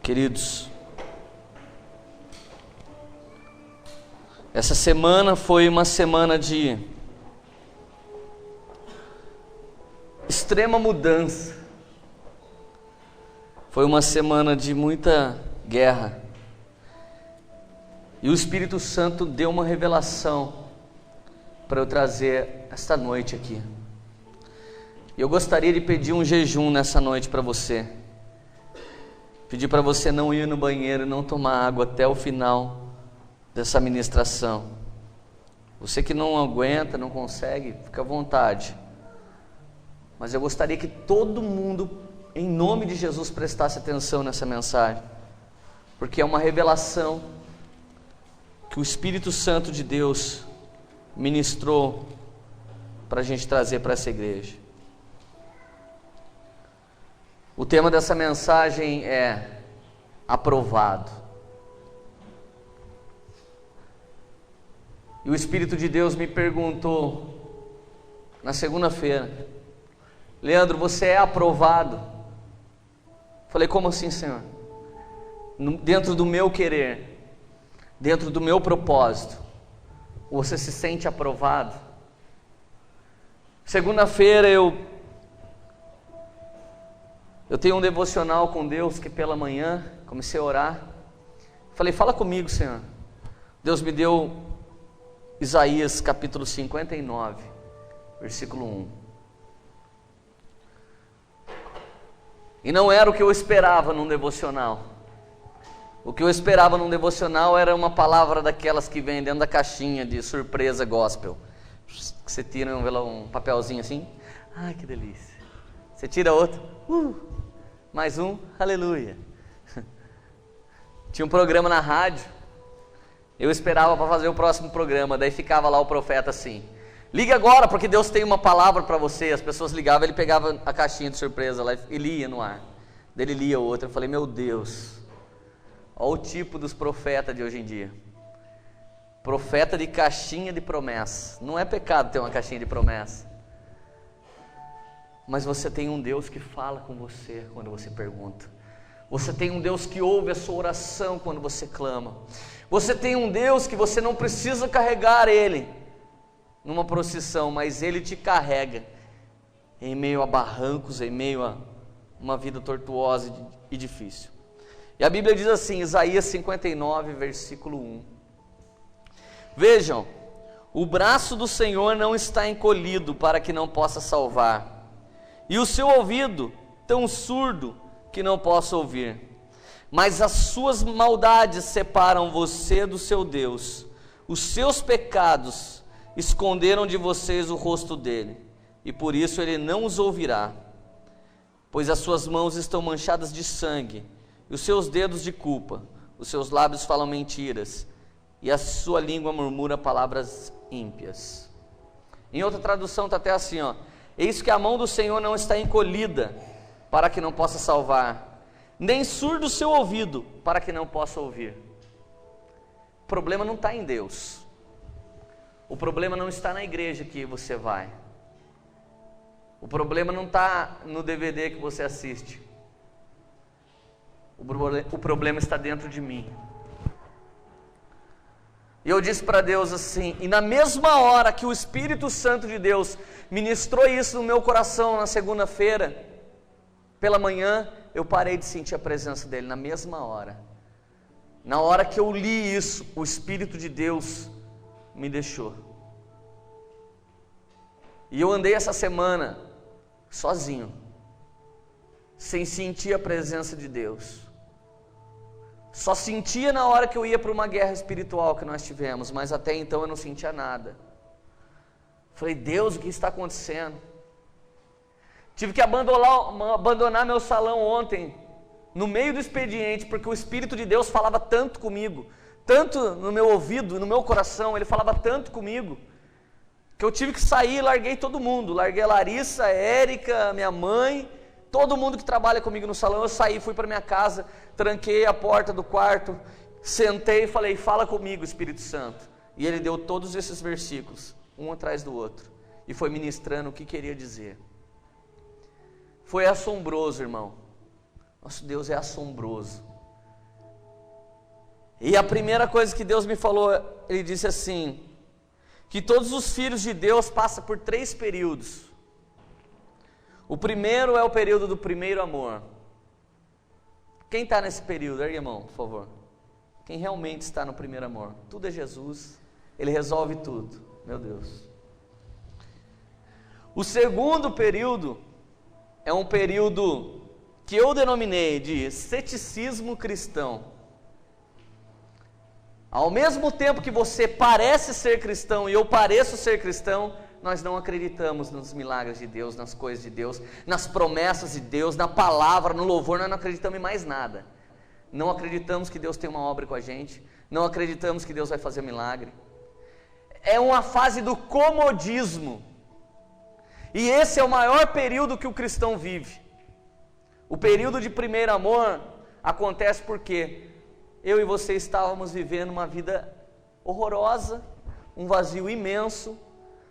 Queridos, essa semana foi uma semana de extrema mudança, foi uma semana de muita guerra, e o Espírito Santo deu uma revelação para eu trazer esta noite aqui. E eu gostaria de pedir um jejum nessa noite para você. Pedir para você não ir no banheiro e não tomar água até o final dessa ministração. Você que não aguenta, não consegue, fica à vontade. Mas eu gostaria que todo mundo, em nome de Jesus, prestasse atenção nessa mensagem, porque é uma revelação que o Espírito Santo de Deus ministrou para a gente trazer para essa igreja. O tema dessa mensagem é aprovado. E o Espírito de Deus me perguntou na segunda-feira: Leandro, você é aprovado? Falei, como assim, Senhor? Dentro do meu querer, dentro do meu propósito, você se sente aprovado? Segunda-feira eu tenho um devocional com Deus que pela manhã comecei a orar. Falei, fala comigo, Senhor. Deus me deu Isaías capítulo 59, versículo 1. E não era o que eu esperava num devocional. O que eu esperava num devocional era uma palavra daquelas que vem dentro da caixinha de surpresa gospel. Que você tira um papelzinho assim. Ai, que delícia. Você tira outro. Mais um, aleluia. Tinha um programa na rádio. Eu esperava para fazer o próximo programa. Daí ficava lá o profeta assim: liga agora porque Deus tem uma palavra para você. As pessoas ligavam, ele pegava a caixinha de surpresa lá e lia no ar. Daí ele lia outra. Eu falei, meu Deus, olha o tipo dos profetas de hoje em dia. Profeta de caixinha de promessa. Não é pecado ter uma caixinha de promessa. Mas você tem um Deus que fala com você quando você pergunta. Você tem um Deus que ouve a sua oração quando você clama. Você tem um Deus que você não precisa carregar Ele numa procissão, mas Ele te carrega em meio a barrancos, em meio a uma vida tortuosa e difícil. E a Bíblia diz assim, Isaías 59, versículo 1. Vejam, o braço do Senhor não está encolhido para que não possa salvar, e o seu ouvido tão surdo que não possa ouvir. Mas as suas maldades separam você do seu Deus. Os seus pecados esconderam de vocês o rosto dele, e por isso ele não os ouvirá. Pois as suas mãos estão manchadas de sangue, e os seus dedos de culpa. Os seus lábios falam mentiras, e a sua língua murmura palavras ímpias. Em outra tradução está até assim, ó: eis que a mão do Senhor não está encolhida para que não possa salvar, nem surdo o seu ouvido para que não possa ouvir. O problema não está em Deus. O problema não está na igreja que você vai. O problema não está no DVD que você assiste. O problema está dentro de mim. E eu disse para Deus assim, e na mesma hora que o Espírito Santo de Deus ministrou isso no meu coração na segunda-feira, pela manhã, eu parei de sentir a presença dele, na mesma hora. Na hora que eu li isso, o Espírito de Deus me deixou. E eu andei essa semana sozinho, sem sentir a presença de Deus. Só sentia na hora que eu ia para uma guerra espiritual que nós tivemos, mas até então eu não sentia nada. Falei, Deus, o que está acontecendo? Tive que abandonar meu salão ontem, no meio do expediente, porque o Espírito de Deus falava tanto comigo, tanto no meu ouvido, no meu coração, ele falava tanto comigo, que eu tive que sair, larguei todo mundo, larguei a Larissa, a Érica, minha mãe, todo mundo que trabalha comigo no salão. Eu saí, fui para minha casa, tranquei a porta do quarto, sentei e falei, fala comigo, Espírito Santo. E ele deu todos esses versículos, um atrás do outro, e foi ministrando o que queria dizer. Foi assombroso, irmão. Nosso Deus é assombroso. E a primeira coisa que Deus me falou, ele disse assim, que todos os filhos de Deus passam por 3 períodos. O primeiro é o período do primeiro amor. Quem está nesse período? Ergue a mão, por favor. Quem realmente está no primeiro amor? Tudo é Jesus, Ele resolve tudo, meu Deus. O segundo período é um período que eu denominei de ceticismo cristão. Ao mesmo tempo que você parece ser cristão e eu pareço ser cristão, nós não acreditamos nos milagres de Deus, nas coisas de Deus, nas promessas de Deus, na palavra, no louvor. Nós não acreditamos em mais nada. Não acreditamos que Deus tem uma obra com a gente, não acreditamos que Deus vai fazer milagre. É uma fase do comodismo. E esse é o maior período que o cristão vive. O período de primeiro amor acontece porque eu e você estávamos vivendo uma vida horrorosa, um vazio imenso,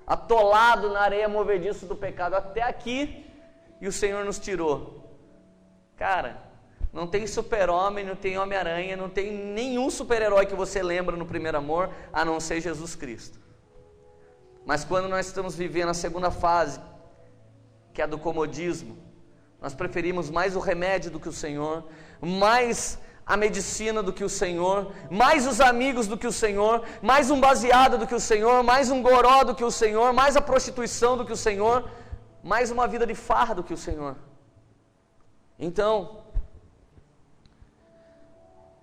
atolado na areia movediça do pecado até aqui, e o Senhor nos tirou. Cara, não tem super-homem, não tem Homem-Aranha, não tem nenhum super-herói que você lembra no primeiro amor, a não ser Jesus Cristo. Mas quando nós estamos vivendo a segunda fase, que é a do comodismo, nós preferimos mais o remédio do que o Senhor, mais a medicina do que o Senhor, mais os amigos do que o Senhor, mais um baseado do que o Senhor, mais um goró do que o Senhor, mais a prostituição do que o Senhor, mais uma vida de farra do que o Senhor. Então,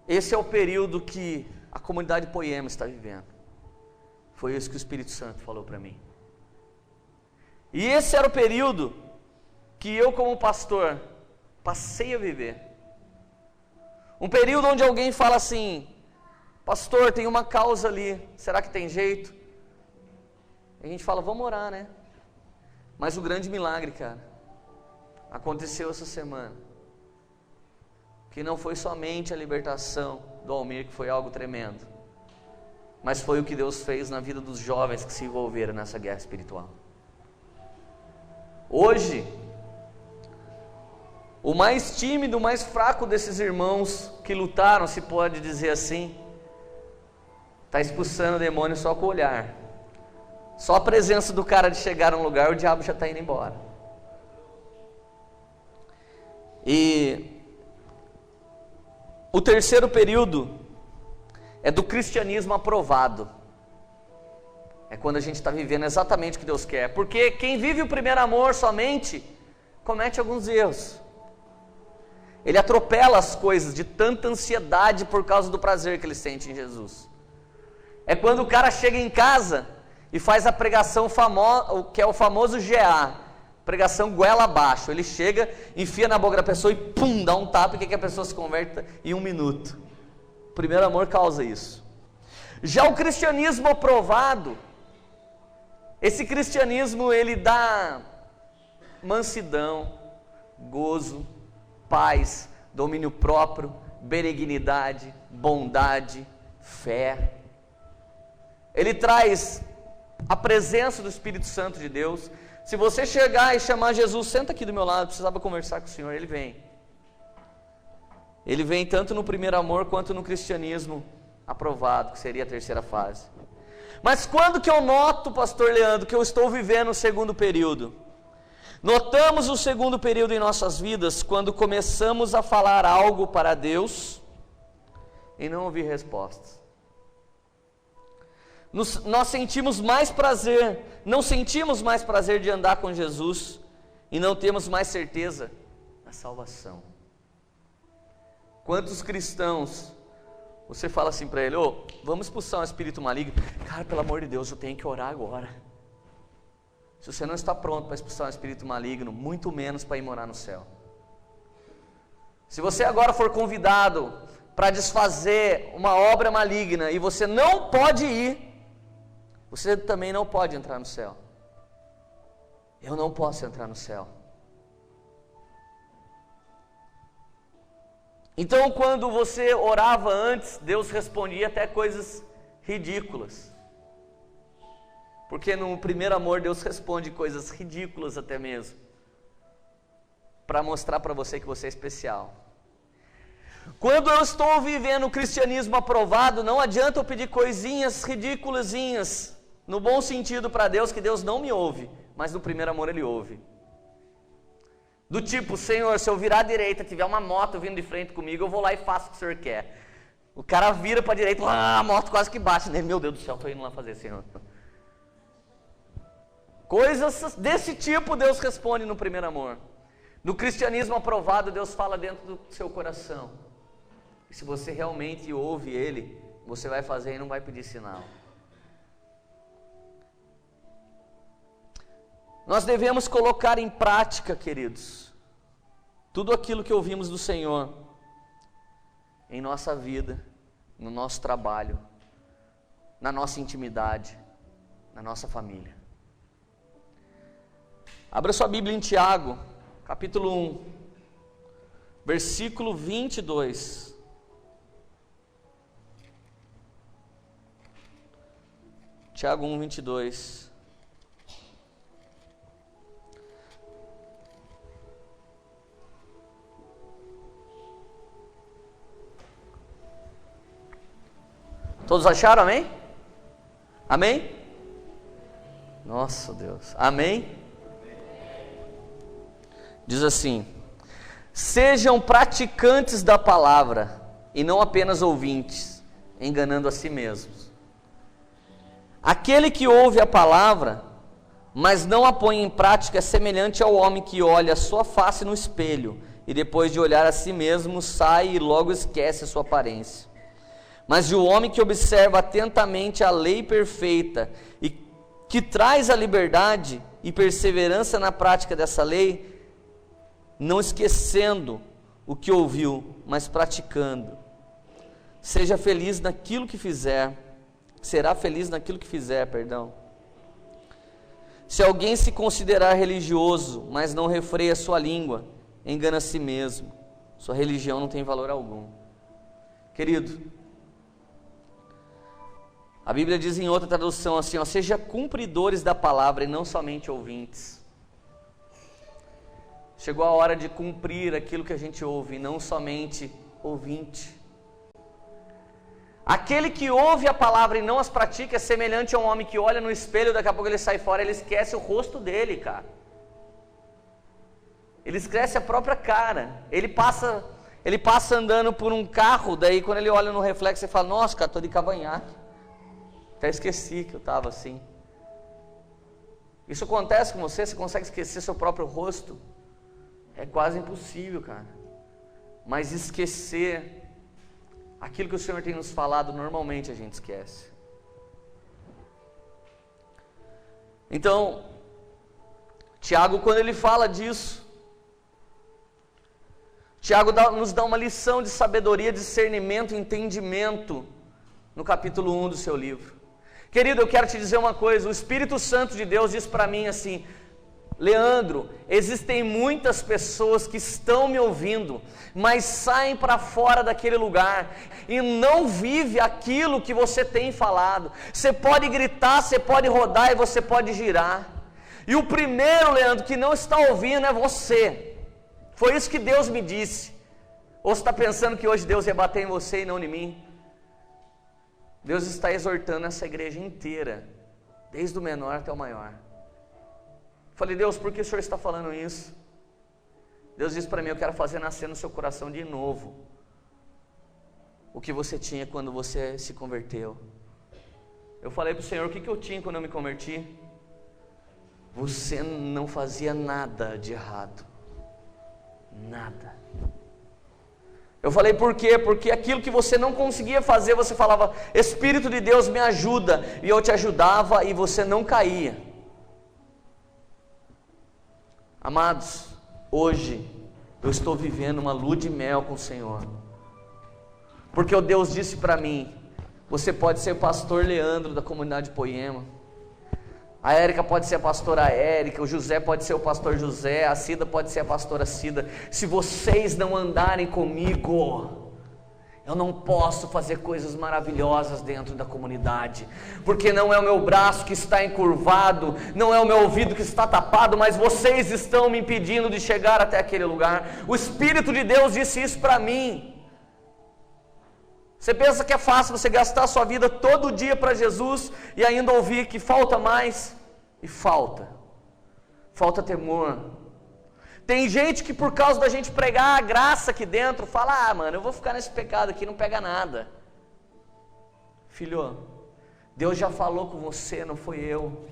esse é o período que a comunidade Poema está vivendo. Foi isso que o Espírito Santo falou para mim. E esse era o período que eu, como pastor, passei a viver. Um período onde alguém fala assim, pastor, tem uma causa ali, será que tem jeito? E a gente fala, vamos orar, né? Mas o grande milagre, cara, aconteceu essa semana. Que não foi somente a libertação do Almir, que foi algo tremendo, mas foi o que Deus fez na vida dos jovens que se envolveram nessa guerra espiritual. Hoje, o mais tímido, o mais fraco desses irmãos que lutaram, se pode dizer assim, está expulsando o demônio só com o olhar. Só a presença do cara de chegar a um lugar, o diabo já está indo embora. E o terceiro período é do cristianismo aprovado. É quando a gente está vivendo exatamente o que Deus quer. Porque quem vive o primeiro amor somente, comete alguns erros. Ele atropela as coisas de tanta ansiedade por causa do prazer que ele sente em Jesus. É quando o cara chega em casa e faz a pregação famosa, que é o famoso GA, pregação goela abaixo. Ele chega, enfia na boca da pessoa e pum, dá um tapa e que a pessoa se converte em 1 minuto. O primeiro amor causa isso. Já o cristianismo aprovado, esse cristianismo ele dá mansidão, gozo, paz, domínio próprio, benignidade, bondade, fé. Ele traz a presença do Espírito Santo de Deus. Se você chegar e chamar Jesus, senta aqui do meu lado, precisava conversar com o Senhor, Ele vem. Ele vem tanto no primeiro amor quanto no cristianismo aprovado, que seria a terceira fase. Mas quando que eu noto, pastor Leandro, que eu estou vivendo o segundo período? Notamos o segundo período em nossas vidas quando começamos a falar algo para Deus e não ouvir respostas. Nós sentimos mais prazer, não sentimos mais prazer de andar com Jesus e não temos mais certeza da salvação. Quantos cristãos, você fala assim para ele, vamos expulsar um espírito maligno. Cara, pelo amor de Deus, eu tenho que orar agora. Se você não está pronto para expulsar um espírito maligno, muito menos para ir morar no céu. Se você agora for convidado para desfazer uma obra maligna e você não pode ir, você também não pode entrar no céu. Eu não posso entrar no céu. Então, quando você orava antes, Deus respondia até coisas ridículas. Porque no primeiro amor Deus responde coisas ridículas até mesmo, para mostrar para você que você é especial. Quando eu estou vivendo o cristianismo aprovado, não adianta eu pedir coisinhas ridículazinhas, no bom sentido para Deus, que Deus não me ouve, mas no primeiro amor Ele ouve. Do tipo, Senhor, se eu virar à direita, tiver uma moto vindo de frente comigo, eu vou lá e faço o que o Senhor quer. O cara vira para a direita, a moto quase que bate nele, meu Deus do céu, estou indo lá fazer, Senhor. Coisas desse tipo Deus responde no primeiro amor. No cristianismo aprovado, Deus fala dentro do seu coração. E se você realmente ouve Ele, você vai fazer e não vai pedir sinal. Nós devemos colocar em prática, queridos, tudo aquilo que ouvimos do Senhor, em nossa vida, no nosso trabalho, na nossa intimidade, na nossa família. Abra sua Bíblia em Tiago, capítulo 1, versículo 22. Tiago 1, 22. Todos acharam, amém? Amém? Nossa Deus, amém? Diz assim: sejam praticantes da palavra e não apenas ouvintes, enganando a si mesmos. Aquele que ouve a palavra, mas não a põe em prática, é semelhante ao homem que olha a sua face no espelho e depois de olhar a si mesmo sai e logo esquece a sua aparência. Mas o homem que observa atentamente a lei perfeita e que traz a liberdade e perseverança na prática dessa lei, não esquecendo o que ouviu, mas praticando, seja feliz naquilo que fizer, será feliz naquilo que fizer, perdão. Se alguém se considerar religioso, mas não refreia sua língua, engana a si mesmo, sua religião não tem valor algum. Querido, A Bíblia diz em outra tradução assim, ó, seja cumpridores da palavra e não somente ouvintes. Chegou a hora de cumprir aquilo que a gente ouve, e não somente ouvinte. Aquele que ouve a palavra e não as pratica é semelhante a um homem que olha no espelho, daqui a pouco ele sai fora, ele esquece o rosto dele, cara. Ele esquece a própria cara. Ele passa andando por um carro, daí quando ele olha no reflexo, ele fala, nossa, cara, tô de cavanhaque. Até esqueci que eu estava assim. Isso acontece com você? Você consegue esquecer seu próprio rosto? É quase impossível, cara. Mas esquecer aquilo que o Senhor tem nos falado, normalmente a gente esquece. Então, Tiago, quando ele fala disso, Tiago nos dá uma lição de sabedoria, discernimento, entendimento, no capítulo 1 do seu livro. Querido, eu quero te dizer uma coisa, o Espírito Santo de Deus diz para mim assim, Leandro, existem muitas pessoas que estão me ouvindo, mas saem para fora daquele lugar e não vive aquilo que você tem falado. Você pode gritar, você pode rodar e você pode girar. E o primeiro, Leandro, que não está ouvindo é você. Foi isso que Deus me disse. Ou você está pensando que hoje Deus ia bater em você e não em mim? Deus está exortando essa igreja inteira, desde o menor até o maior. Falei, Deus, por que o Senhor está falando isso? Deus disse para mim, eu quero fazer nascer no seu coração de novo o que você tinha quando você se converteu. Eu falei para o Senhor, o que eu tinha quando eu me converti? Você não fazia nada de errado. Nada. Eu falei, por quê? Porque aquilo que você não conseguia fazer, você falava, Espírito de Deus me ajuda, e eu te ajudava e você não caía. Amados, hoje eu estou vivendo uma lua de mel com o Senhor, porque o Deus disse para mim, você pode ser o pastor Leandro da comunidade Poema, a Érica pode ser a pastora Érica, o José pode ser o pastor José, a Cida pode ser a pastora Cida. Se vocês não andarem comigo, eu não posso fazer coisas maravilhosas dentro da comunidade, porque não é o meu braço que está encurvado, não é o meu ouvido que está tapado, mas vocês estão me impedindo de chegar até aquele lugar. O Espírito de Deus disse isso para mim. Você pensa que é fácil você gastar a sua vida todo dia para Jesus e ainda ouvir que falta mais? E falta temor. Tem gente que por causa da gente pregar a graça aqui dentro, fala, mano, eu vou ficar nesse pecado aqui, não pega nada. Filho, Deus já falou com você, não foi eu.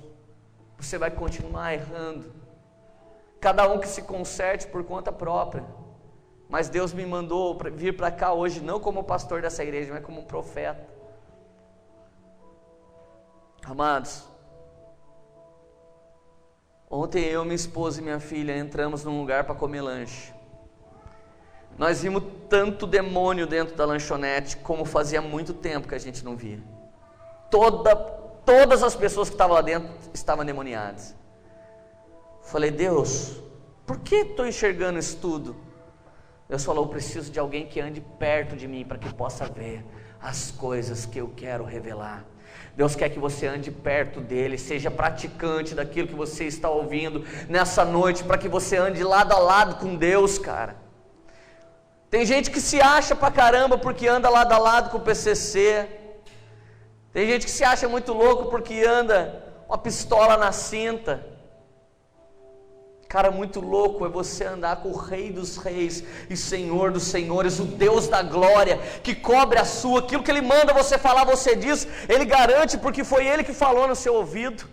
Você vai continuar errando. Cada um que se conserte por conta própria. Mas Deus me mandou vir para cá hoje, não como pastor dessa igreja, mas como profeta. Amados, ontem eu, minha esposa e minha filha entramos num lugar para comer lanche. Nós vimos tanto demônio dentro da lanchonete, como fazia muito tempo que a gente não via. Todas as pessoas que estavam lá dentro estavam endemoniadas. Falei, Deus, por que estou enxergando isso tudo? Deus falou, eu preciso de alguém que ande perto de mim, para que possa ver as coisas que eu quero revelar. Deus quer que você ande perto dele, seja praticante daquilo que você está ouvindo nessa noite, para que você ande lado a lado com Deus, cara. Tem gente que se acha pra caramba porque anda lado a lado com o PCC. Tem gente que se acha muito louco porque anda uma pistola na cinta. Cara, muito louco é você andar com o Rei dos Reis e Senhor dos Senhores, o Deus da glória, que cobre a sua, aquilo que Ele manda você falar, você diz, Ele garante porque foi Ele que falou no seu ouvido.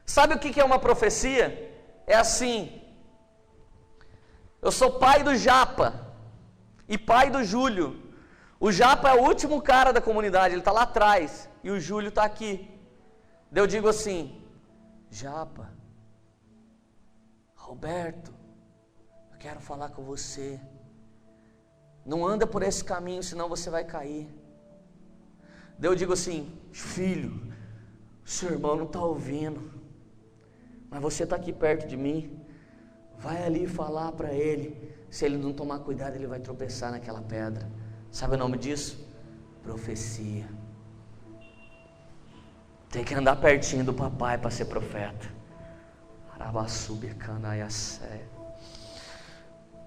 Sabe o que é uma profecia? É assim, eu sou pai do Japa e pai do Júlio. O Japa é o último cara da comunidade, ele está lá atrás, e o Júlio está aqui. Daí eu digo assim, Japa, Roberto, eu quero falar com você. Não anda por esse caminho, senão você vai cair. Daí eu digo assim, filho, seu irmão não está ouvindo, mas você está aqui perto de mim. Vai ali falar para ele. Se ele não tomar cuidado, ele vai tropeçar naquela pedra. Sabe o nome disso? Profecia. Tem que andar pertinho do papai para ser profeta.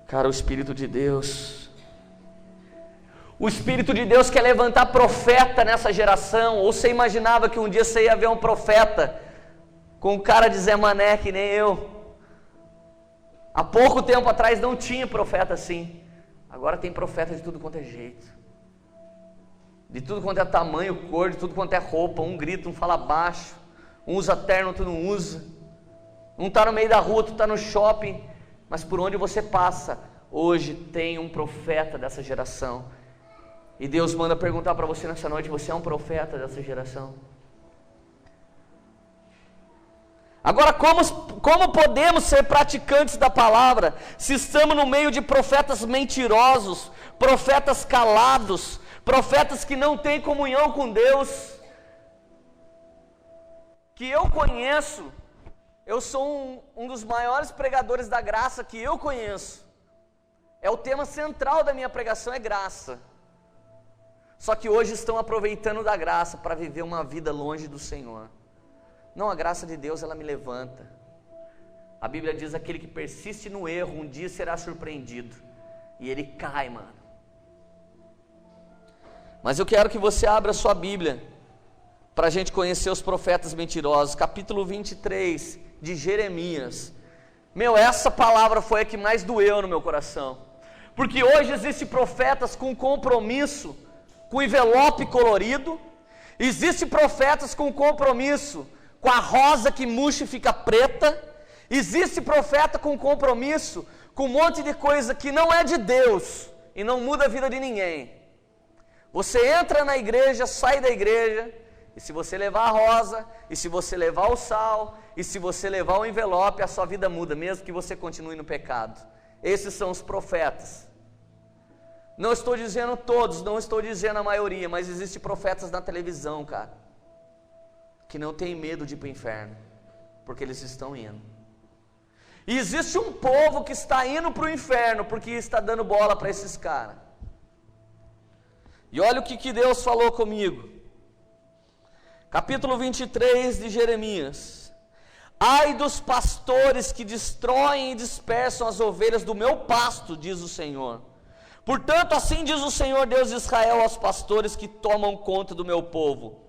Cara, o Espírito de Deus quer levantar profeta nessa geração. Ou você imaginava que um dia você ia ver um profeta com cara de Zé Mané, que nem eu? Há pouco tempo atrás não tinha profeta assim. Agora tem profeta de tudo quanto é jeito, de tudo quanto é tamanho, cor, de tudo quanto é roupa. Um grita, um fala baixo, um usa terno, outro não usa. Um está no meio da rua, outro está no shopping. Mas por onde você passa, hoje tem um profeta dessa geração. E Deus manda perguntar para você nessa noite: você é um profeta dessa geração? Agora, como podemos ser praticantes da palavra se estamos no meio de profetas mentirosos, profetas calados, profetas que não têm comunhão com Deus? Que eu conheço, eu sou um dos maiores pregadores da graça que eu conheço. É o tema central da minha pregação, é graça. Só que hoje estão aproveitando da graça para viver uma vida longe do Senhor. Não, a graça de Deus, ela me levanta. A Bíblia diz: aquele que persiste no erro, um dia será surpreendido. E ele cai, mano. Mas eu quero que você abra a sua Bíblia para a gente conhecer os profetas mentirosos. Capítulo 23 de Jeremias. Essa palavra foi a que mais doeu no meu coração. Porque hoje existem profetas com compromisso, com envelope colorido. Existem profetas com compromisso com a rosa que murcha e fica preta. Existe profeta com compromisso com um monte de coisa que não é de Deus e não muda a vida de ninguém. Você entra na igreja, sai da igreja, e se você levar a rosa, e se você levar o sal, e se você levar o envelope, a sua vida muda, mesmo que você continue no pecado. Esses são os profetas. Não estou dizendo todos, não estou dizendo a maioria, mas existem profetas na televisão, cara, que não tem medo de ir para o inferno, porque eles estão indo. E existe um povo que está indo para o inferno, porque está dando bola para esses caras. E olha o que Deus falou comigo. Capítulo 23 de Jeremias. Ai dos pastores que destroem e dispersam as ovelhas do meu pasto, diz o Senhor. Portanto, assim diz o Senhor Deus de Israel aos pastores que tomam conta do meu povo: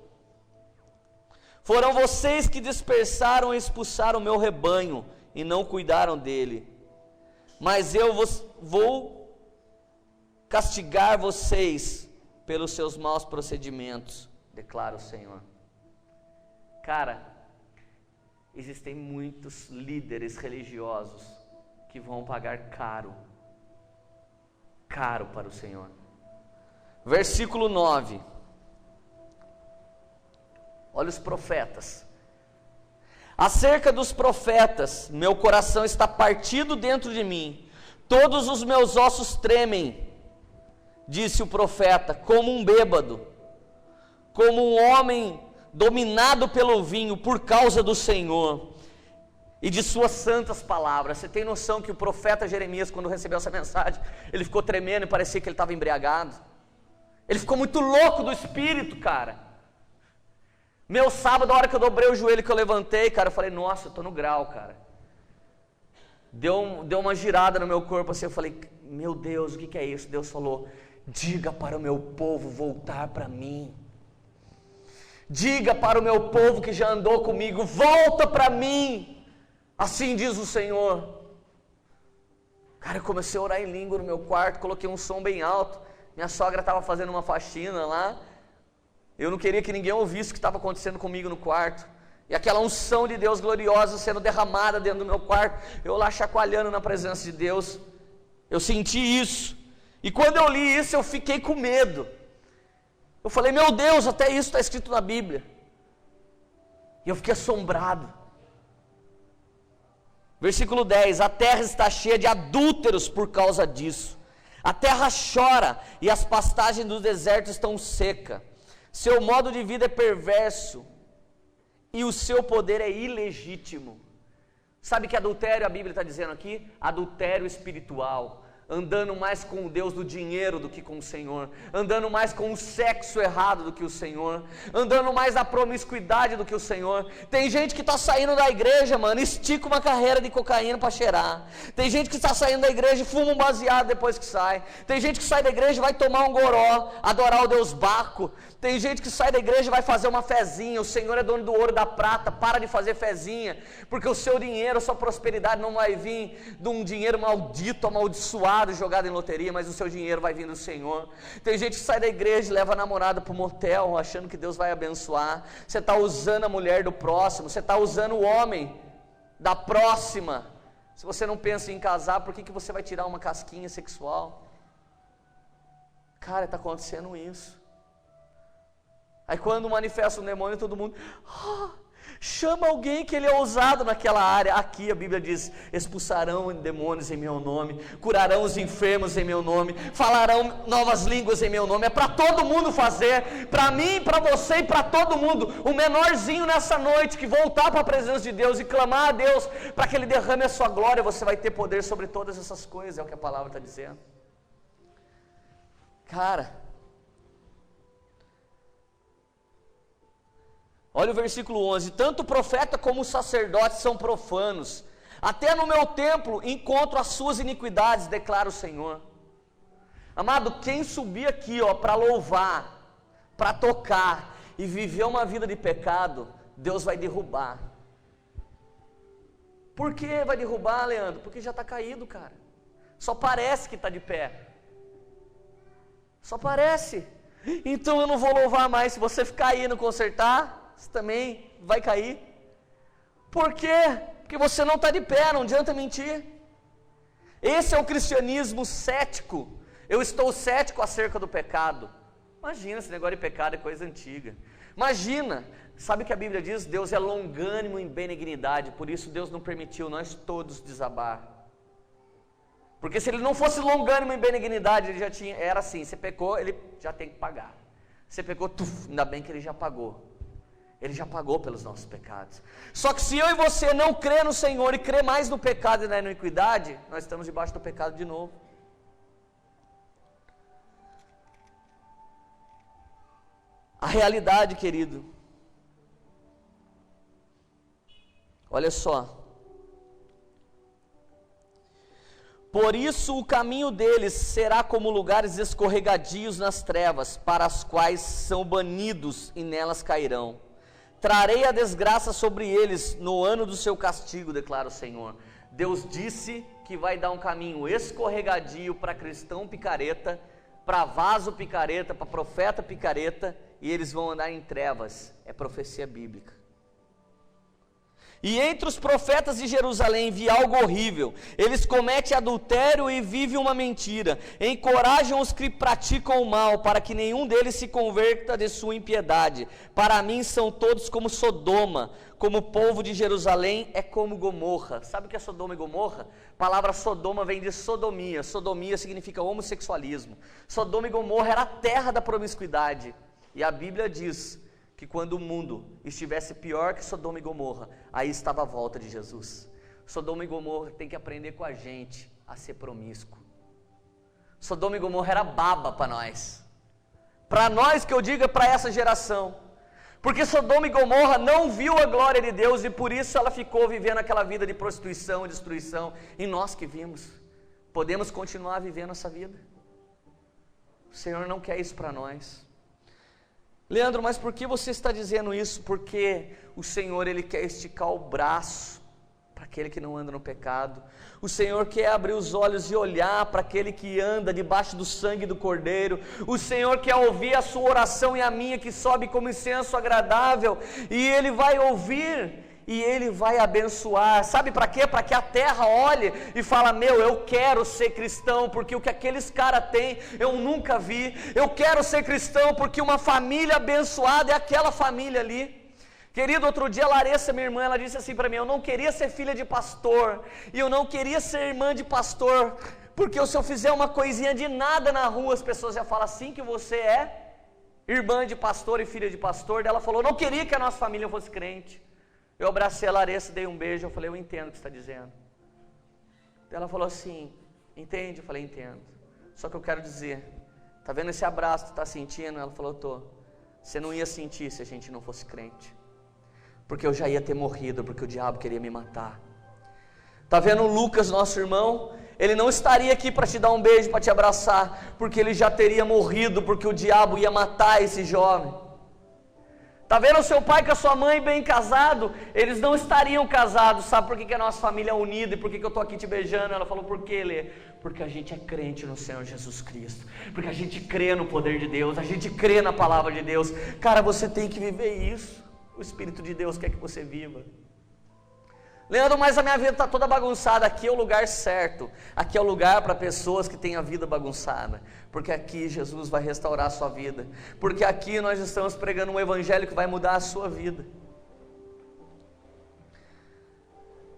foram vocês que dispersaram e expulsaram o meu rebanho e não cuidaram dele. Mas eu vou castigar vocês pelos seus maus procedimentos, declara o Senhor. Cara, existem muitos líderes religiosos que vão pagar caro para o Senhor. Versículo 9. Olha os profetas. Acerca dos profetas, meu coração está partido dentro de mim, todos os meus ossos tremem, disse o profeta, como um bêbado, como um homem dominado pelo vinho, por causa do Senhor e de suas santas palavras. Você tem noção que o profeta Jeremias, quando recebeu essa mensagem, ele ficou tremendo e parecia que ele estava embriagado. Ele ficou muito louco do espírito, cara. Meu sábado, a hora que eu dobrei o joelho, que eu levantei, cara, eu falei: nossa, eu estou no grau, cara. Deu uma girada no meu corpo assim, eu falei: meu Deus, o que é isso? Deus falou: diga para o meu povo voltar para mim. Diga para o meu povo que já andou comigo, volta para mim. Assim diz o Senhor. Cara, eu comecei a orar em língua no meu quarto, coloquei um som bem alto. Minha sogra estava fazendo uma faxina lá. Eu não queria que ninguém ouvisse o que estava acontecendo comigo no quarto. E aquela unção de Deus gloriosa sendo derramada dentro do meu quarto. Eu lá chacoalhando na presença de Deus. Eu senti isso. E quando eu li isso, eu fiquei com medo. Eu falei: meu Deus, até isso está escrito na Bíblia. E eu fiquei assombrado. Versículo 10. A terra está cheia de adúlteros por causa disso. A terra chora e as pastagens do deserto estão secas. Seu modo de vida é perverso e o seu poder é ilegítimo. Sabe que adultério, a Bíblia está dizendo aqui? Adultério espiritual, andando mais com o Deus do dinheiro do que com o Senhor, andando mais com o sexo errado do que o Senhor, andando mais na promiscuidade do que o Senhor. Tem gente que está saindo da igreja, mano, estica uma carreira de cocaína para cheirar. Tem gente que está saindo da igreja e fuma um baseado depois que sai. Tem gente que sai da igreja e vai tomar um goró, adorar o Deus Baco. Tem gente que sai da igreja e vai fazer uma fezinha. O Senhor é dono do ouro e da prata, para de fazer fezinha, porque o seu dinheiro, a sua prosperidade não vai vir de um dinheiro maldito, amaldiçoado, jogado em loteria, mas o seu dinheiro vai vir do Senhor. Tem gente que sai da igreja e leva a namorada para o motel, achando que Deus vai abençoar. Você está usando a mulher do próximo, você está usando o homem da próxima. Se você não pensa em casar, por que você vai tirar uma casquinha sexual? Cara, está acontecendo isso. Aí quando manifesta um demônio, todo mundo chama alguém que ele é ousado naquela área. Aqui a Bíblia diz: expulsarão demônios em meu nome, curarão os enfermos em meu nome, falarão novas línguas em meu nome. É para todo mundo fazer, para mim, para você e para todo mundo. O menorzinho nessa noite que voltar para a presença de Deus e clamar a Deus para que Ele derrame a sua glória, você vai ter poder sobre todas essas coisas, é o que a palavra está dizendo. Cara, olha o versículo 11: tanto o profeta como o sacerdote são profanos, até no meu templo encontro as suas iniquidades, declara o Senhor. Amado, quem subir aqui para louvar, para tocar e viver uma vida de pecado, Deus vai derrubar. Por que vai derrubar, Leandro? Porque já está caído, cara. Só parece que está de pé. Só parece. Então eu não vou louvar mais. Se você ficar aí e não consertar, você também vai cair. Por quê? Porque você não está de pé, não adianta mentir. Esse é o cristianismo cético. Eu estou cético acerca do pecado. Imagina, esse negócio de pecado é coisa antiga. Imagina, sabe o que a Bíblia diz? Deus é longânimo em benignidade, por isso Deus não permitiu nós todos desabar. Porque se Ele não fosse longânimo em benignidade, Ele já tinha, era assim, você pecou, Ele já tem que pagar. Você pecou, ainda bem que Ele já pagou. Ele já pagou pelos nossos pecados. Só que se eu e você não crer no Senhor e crer mais no pecado e na iniquidade, nós estamos debaixo do pecado de novo. A realidade, querido, olha só. Por isso o caminho deles será como lugares escorregadios nas trevas, para as quais são banidos e nelas cairão. Trarei a desgraça sobre eles no ano do seu castigo, declara o Senhor. Deus disse que vai dar um caminho escorregadio para cristão picareta, para vaso picareta, para profeta picareta, e eles vão andar em trevas. É profecia bíblica. E entre os profetas de Jerusalém vi algo horrível. Eles cometem adultério e vivem uma mentira. Encorajam os que praticam o mal, para que nenhum deles se converta de sua impiedade. Para mim são todos como Sodoma, como o povo de Jerusalém é como Gomorra. Sabe o que é Sodoma e Gomorra? A palavra Sodoma vem de sodomia. Sodomia significa homossexualismo. Sodoma e Gomorra era a terra da promiscuidade. E a Bíblia diz que quando o mundo estivesse pior que Sodoma e Gomorra, aí estava a volta de Jesus. Sodoma e Gomorra tem que aprender com a gente a ser promíscuo. Sodoma e Gomorra era baba para nós. Para nós, que eu diga, para essa geração. Porque Sodoma e Gomorra não viu a glória de Deus e por isso ela ficou vivendo aquela vida de prostituição e destruição. E nós que vimos, podemos continuar vivendo essa vida? O Senhor não quer isso para nós. Leandro, mas por que você está dizendo isso? Porque o Senhor, Ele quer esticar o braço para aquele que não anda no pecado. O Senhor quer abrir os olhos e olhar para aquele que anda debaixo do sangue do Cordeiro. O Senhor quer ouvir a sua oração e a minha, que sobe como incenso agradável, e Ele vai ouvir e Ele vai abençoar. Sabe para quê? Para que a terra olhe e fala: meu, eu quero ser cristão, porque o que aqueles caras têm eu nunca vi. Eu quero ser cristão porque uma família abençoada é aquela família ali. Querido, outro dia a Larissa, minha irmã, ela disse assim para mim: eu não queria ser filha de pastor, e eu não queria ser irmã de pastor, porque se eu fizer uma coisinha de nada na rua, as pessoas já falam assim que você é irmã de pastor e filha de pastor. Daí ela falou: eu não queria que a nossa família fosse crente. Eu abracei a Larissa, dei um beijo, eu falei: eu entendo o que você está dizendo. Ela falou assim: Entende? Eu falei, entendo. Só que eu quero dizer, tá vendo esse abraço que tu tá sentindo? Ela falou, tô. Você não ia sentir se a gente não fosse crente. Porque eu já ia ter morrido, porque o diabo queria me matar. Tá vendo o Lucas, nosso irmão? Ele não estaria aqui para te dar um beijo, para te abraçar, porque ele já teria morrido, porque o diabo ia matar esse jovem. Tá vendo o seu pai com a sua mãe bem casado? Eles não estariam casados. Sabe por que a nossa família é unida e por que eu estou aqui te beijando? Ela falou, por quê, Lê? Porque a gente é crente no Senhor Jesus Cristo. Porque a gente crê no poder de Deus. A gente crê na palavra de Deus. Cara, você tem que viver isso. O Espírito de Deus quer que você viva. Leandro, mas a minha vida está toda bagunçada. Aqui é o lugar certo. Aqui é o lugar para pessoas que têm a vida bagunçada. Porque aqui Jesus vai restaurar a sua vida. Porque aqui nós estamos pregando um evangelho que vai mudar a sua vida.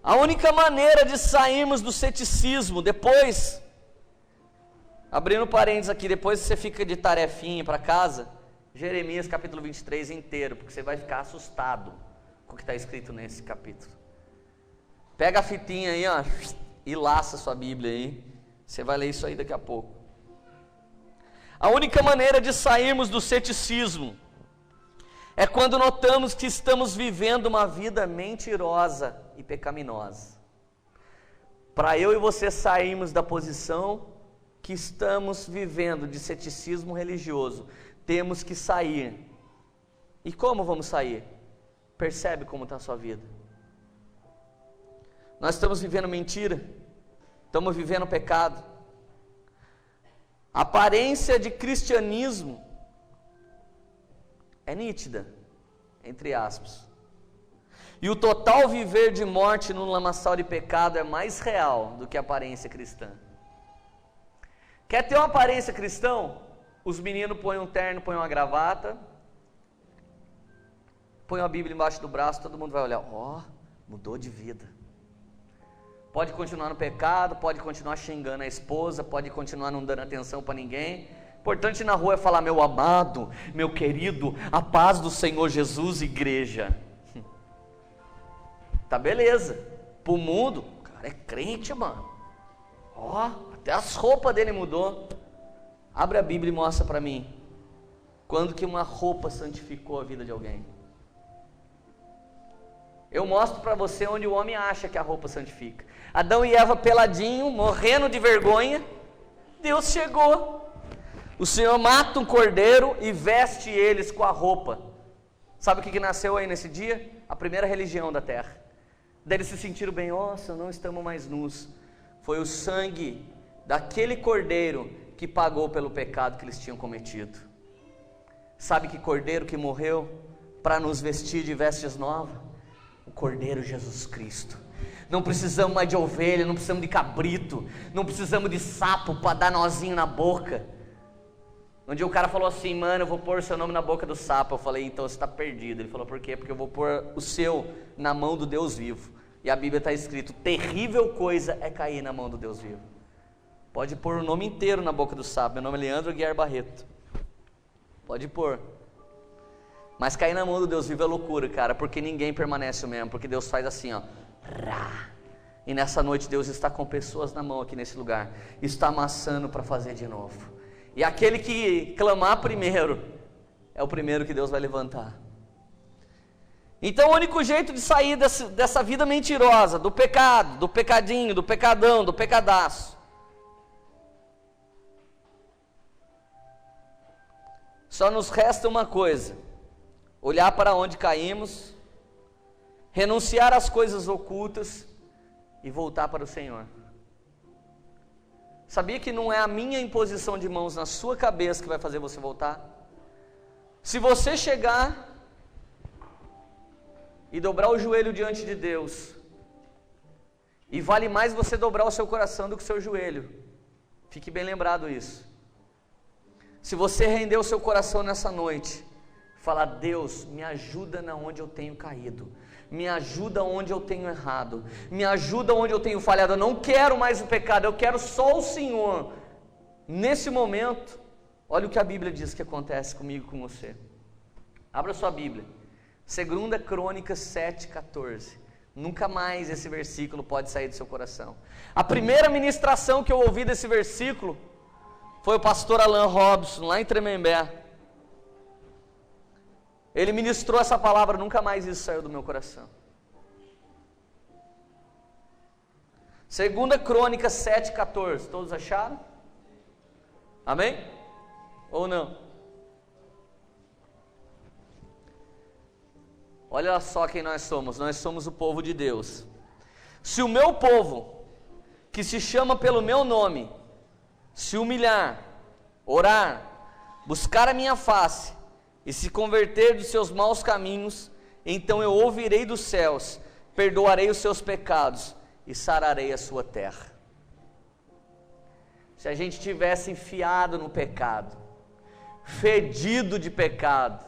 A única maneira de sairmos do ceticismo, depois, abrindo parênteses aqui, depois você fica de tarefinha para casa, Jeremias capítulo 23 inteiro, porque você vai ficar assustado com o que está escrito nesse capítulo. Pega a fitinha aí, ó, e laça sua Bíblia aí. Você vai ler isso aí daqui a pouco. A única maneira de sairmos do ceticismo é quando notamos que estamos vivendo uma vida mentirosa e pecaminosa. Para eu e você sairmos da posição que estamos vivendo de ceticismo religioso, temos que sair. E como vamos sair? Percebe como está a sua vida. Nós estamos vivendo mentira, estamos vivendo pecado. A aparência de cristianismo é nítida, entre aspas. E o total viver de morte no lamaçal de pecado é mais real do que a aparência cristã. Quer ter uma aparência cristã? Os meninos põem um terno, põem uma gravata, põem a Bíblia embaixo do braço, todo mundo vai olhar, ó, mudou de vida. Pode continuar no pecado, pode continuar xingando a esposa, pode continuar não dando atenção para ninguém. Importante na rua é falar, meu amado, meu querido, a paz do Senhor Jesus, igreja. Tá beleza. Pro mundo, o cara é crente, mano. Ó, até as roupas dele mudou. Abre a Bíblia e mostra para mim. Quando que uma roupa santificou a vida de alguém? Eu mostro para você onde o homem acha que a roupa santifica. Adão e Eva peladinho, morrendo de vergonha. Deus chegou. O Senhor mata um cordeiro e veste eles com a roupa. Sabe o que nasceu aí nesse dia? A primeira religião da terra. Daí eles se sentiram bem, nossa, não estamos mais nus. Foi o sangue daquele cordeiro que pagou pelo pecado que eles tinham cometido. Sabe que cordeiro que morreu para nos vestir de vestes novas? O Cordeiro Jesus Cristo. Não precisamos mais de ovelha, não precisamos de cabrito, não precisamos de sapo para dar nozinho na boca. Um dia o cara falou assim, mano, eu vou pôr o seu nome na boca do sapo. Eu falei, então você está perdido. Ele falou, por quê? Porque eu vou pôr o seu na mão do Deus vivo. E a Bíblia está escrito, terrível coisa é cair na mão do Deus vivo. Pode pôr o nome inteiro na boca do sapo. Meu nome é Leandro Guiar Barreto. Pode pôr. Mas cair na mão do Deus vivo é loucura, cara, porque ninguém permanece o mesmo, porque Deus faz assim, ó. E nessa noite Deus está com pessoas na mão aqui nesse lugar, está amassando para fazer de novo. E aquele que clamar primeiro, é o primeiro que Deus vai levantar. Então o único jeito de sair dessa vida mentirosa, do pecado, do pecadinho, do pecadão, do pecadaço, só nos resta uma coisa: olhar para onde caímos, renunciar às coisas ocultas e voltar para o Senhor. Sabia que não é a minha imposição de mãos na sua cabeça que vai fazer você voltar? Se você chegar e dobrar o joelho diante de Deus, e vale mais você dobrar o seu coração do que o seu joelho, fique bem lembrado isso. Se você render o seu coração nessa noite, falar, Deus, me ajuda na onde eu tenho caído, me ajuda onde eu tenho errado, me ajuda onde eu tenho falhado, eu não quero mais o pecado, eu quero só o Senhor. Nesse momento, olha o que a Bíblia diz que acontece comigo e com você. Abra sua Bíblia, 2 Crônicas 7,14, Nunca mais esse versículo pode sair do seu coração. A primeira ministração que eu ouvi desse versículo foi o pastor Alan Robson, lá em Tremembé. Ele ministrou essa palavra, nunca mais isso saiu do meu coração. 2 Crônicas 7,14, todos acharam? Amém? Ou não? Olha só quem nós somos o povo de Deus. Se o meu povo, que se chama pelo meu nome, se humilhar, orar, buscar a minha face, e se converter dos seus maus caminhos, então eu ouvirei dos céus, perdoarei os seus pecados, e sararei a sua terra. Se a gente tivesse enfiado no pecado, fedido de pecado,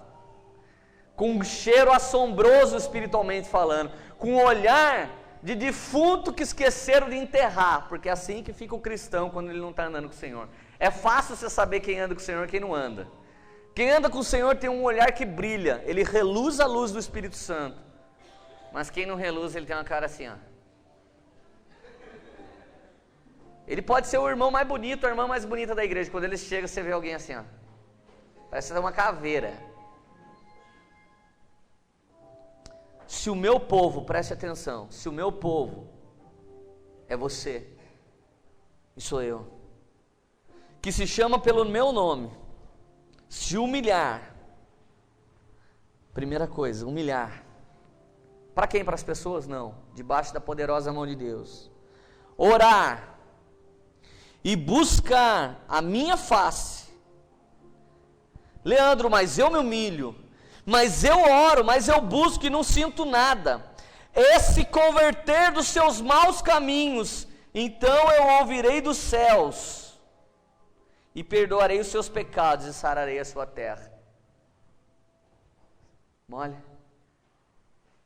com um cheiro assombroso espiritualmente falando, com um olhar de defunto que esqueceram de enterrar, porque é assim que fica o cristão quando ele não está andando com o Senhor. É fácil você saber quem anda com o Senhor e quem não anda. Quem anda com o Senhor tem um olhar que brilha, ele reluz a luz do Espírito Santo, mas quem não reluz, ele tem uma cara assim, ó. Ele pode ser o irmão mais bonito, a irmã mais bonita da igreja. Quando ele chega, você vê alguém assim, ó. Parece uma caveira. Se o meu povo, preste atenção, se o meu povo é você, e sou eu, que se chama pelo meu nome, se humilhar, primeira coisa, humilhar. Para quem? Para as pessoas? Não, debaixo da poderosa mão de Deus. Orar e buscar a minha face. Leandro, mas eu me humilho, mas eu oro, mas eu busco e não sinto nada. Esse converter dos seus maus caminhos, então eu ouvirei dos céus, e perdoarei os seus pecados, e sararei a sua terra. Olha,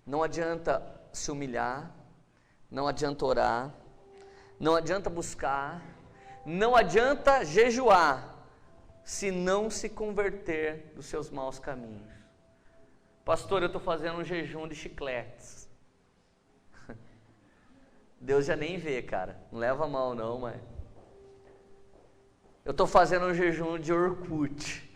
não adianta se humilhar, não adianta orar, não adianta buscar, não adianta jejuar, se não se converter dos seus maus caminhos. Pastor, eu estou fazendo um jejum de chicletes. Deus já nem vê, cara, não leva mal não, mas... Eu estou fazendo um jejum de Orkut.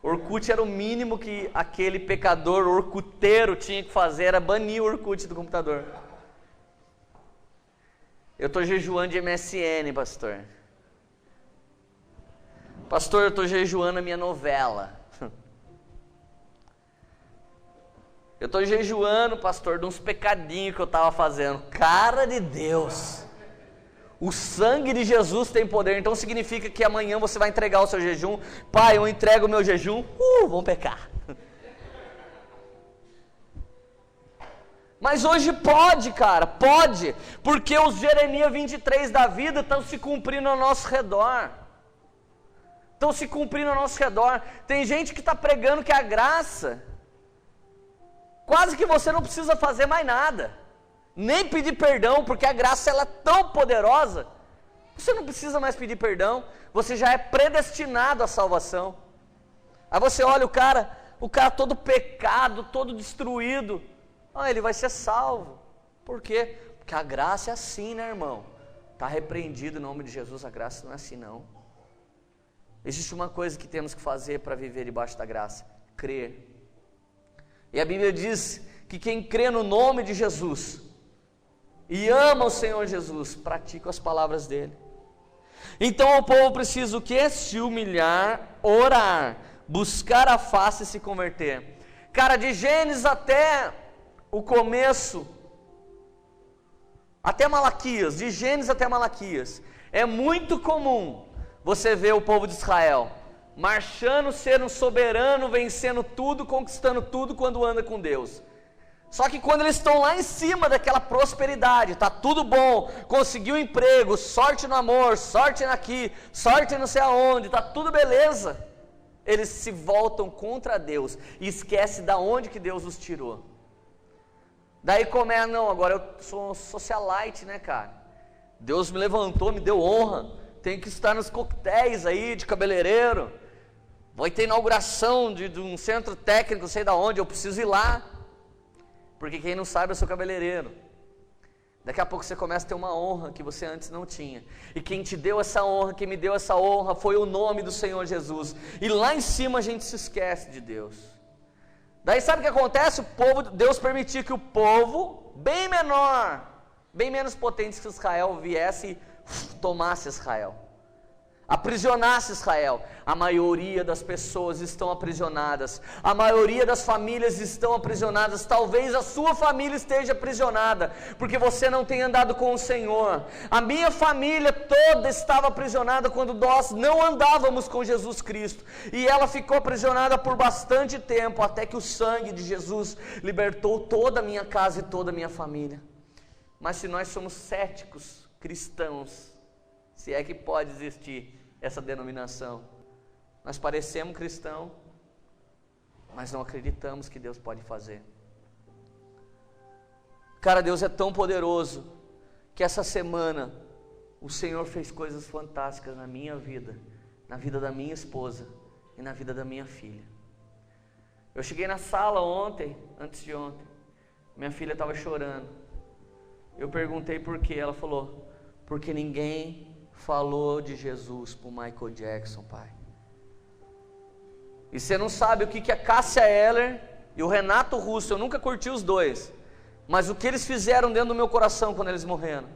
Orkut era o mínimo que aquele pecador orkuteiro tinha que fazer, era banir o Orkut do computador. Eu estou jejuando de MSN, pastor. Pastor, eu estou jejuando a minha novela. Eu estou jejuando, pastor, de uns pecadinhos que eu estava fazendo. Cara de Deus, o sangue de Jesus tem poder, então significa que amanhã você vai entregar o seu jejum. Pai, eu entrego o meu jejum, vamos pecar. Mas hoje pode, cara, pode, porque os Jeremias 23 da vida estão se cumprindo ao nosso redor. Estão se cumprindo ao nosso redor. Tem gente que está pregando que a graça, quase que você não precisa fazer mais nada, nem pedir perdão, porque a graça ela é tão poderosa, você não precisa mais pedir perdão, você já é predestinado à salvação. Aí você olha o cara todo pecado, todo destruído, ele vai ser salvo. Por quê? Porque a graça é assim, né, irmão? Está repreendido em nome de Jesus. A graça não é assim, não. Existe uma coisa que temos que fazer para viver debaixo da graça: crer. E a Bíblia diz que quem crê no nome de Jesus e ama o Senhor Jesus, pratica as palavras dele. Então o povo precisa o quê? Se humilhar, orar, buscar a face e se converter. Cara, de Gênesis até o começo, até Malaquias, de Gênesis até Malaquias, é muito comum você ver o povo de Israel marchando, sendo soberano, vencendo tudo, conquistando tudo quando anda com Deus. Só que quando eles estão lá em cima daquela prosperidade, está tudo bom, conseguiu um emprego, sorte no amor, sorte aqui, sorte não sei aonde, está tudo beleza, eles se voltam contra Deus e esquecem da onde que Deus os tirou. Daí não, agora eu sou socialite, né, cara? Deus me levantou, me deu honra, tenho que estar nos coquetéis aí de cabeleireiro, vai ter inauguração de um centro técnico, não sei da onde, eu preciso ir lá. Porque quem não sabe, eu sou cabeleireiro. Daqui a pouco você começa a ter uma honra que você antes não tinha. E quem te deu essa honra, quem me deu essa honra, foi o nome do Senhor Jesus. E lá em cima a gente se esquece de Deus. Daí sabe o que acontece? Deus permitiu que o povo, bem menor, bem menos potente que Israel, viesse e tomasse Israel, aprisionasse Israel. A maioria das pessoas estão aprisionadas, a maioria das famílias estão aprisionadas. Talvez a sua família esteja aprisionada, porque você não tem andado com o Senhor. A minha família toda estava aprisionada quando nós não andávamos com Jesus Cristo, e ela ficou aprisionada por bastante tempo, até que o sangue de Jesus libertou toda a minha casa e toda a minha família. Mas se nós somos céticos cristãos, se é que pode existir essa denominação, nós parecemos cristãos, mas não acreditamos que Deus pode fazer. Cara, Deus é tão poderoso, que essa semana o Senhor fez coisas fantásticas na minha vida, na vida da minha esposa e na vida da minha filha. Eu cheguei na sala ontem, antes de ontem, minha filha estava chorando. Eu perguntei por quê, ela falou: porque ninguém falou de Jesus para o Michael Jackson, pai. E você não sabe o que a Cássia Eller e o Renato Russo, eu nunca curti os dois, mas o que eles fizeram dentro do meu coração quando eles morreram.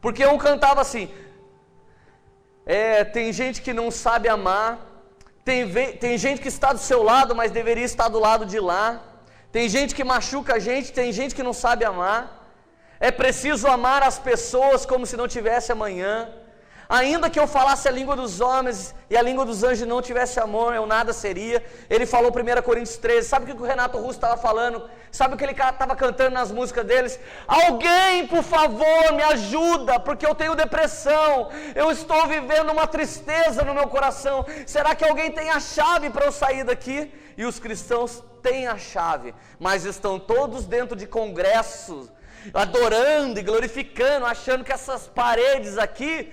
Porque um cantava assim: tem gente que não sabe amar, tem gente que está do seu lado, mas deveria estar do lado de lá, tem gente que machuca a gente, tem gente que não sabe amar. É preciso amar as pessoas como se não tivesse amanhã. Ainda que eu falasse a língua dos homens e a língua dos anjos não tivesse amor, eu nada seria. Ele falou 1 Coríntios 13. Sabe o que o Renato Russo estava falando? Sabe o que ele estava cantando nas músicas deles? Alguém, por favor, me ajuda, porque eu tenho depressão, eu estou vivendo uma tristeza no meu coração. Será que alguém tem a chave para eu sair daqui? E os cristãos têm a chave, mas estão todos dentro de congressos, adorando e glorificando, achando que essas paredes aqui